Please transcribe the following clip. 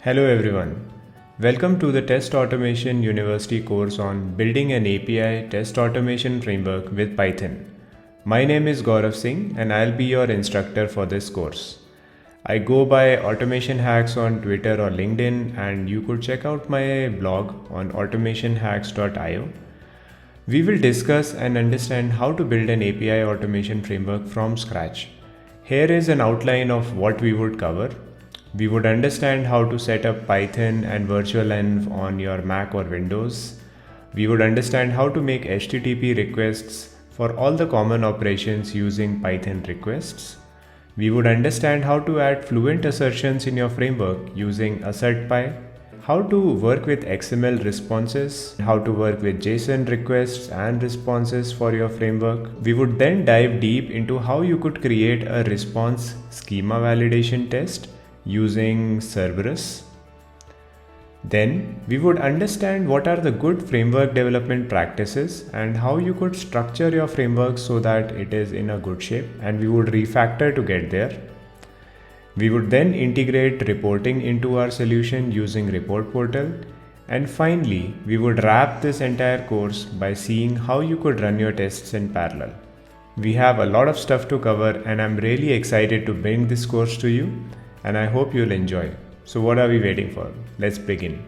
Hello everyone. Welcome to the Test Automation University course on building an API test automation framework with Python. My name is Gaurav Singh and I'll be your instructor for this course. I go by Automation Hacks on Twitter or LinkedIn, and you could check out my blog on automationhacks.io. We will discuss and understand how to build an API automation framework from scratch. Here is an outline of what we would cover. We would understand how to set up Python and virtualenv on your Mac or Windows. We would understand how to make HTTP requests for all the common operations using Python requests. We would understand how to add fluent assertions in your framework using AssertPy, how to work with XML responses, how to work with JSON requests and responses for your framework. We would then dive deep into how you could create a response schema validation test using Cerberus. Then we would understand what are the good framework development practices and how you could structure your framework so that it is in a good shape, and we would refactor to get there. We would then integrate reporting into our solution using Report Portal. And finally, we would wrap this entire course by seeing how you could run your tests in parallel. We have a lot of stuff to cover and I'm really excited to bring this course to you, and I hope you'll enjoy. So what are we waiting for? Let's begin.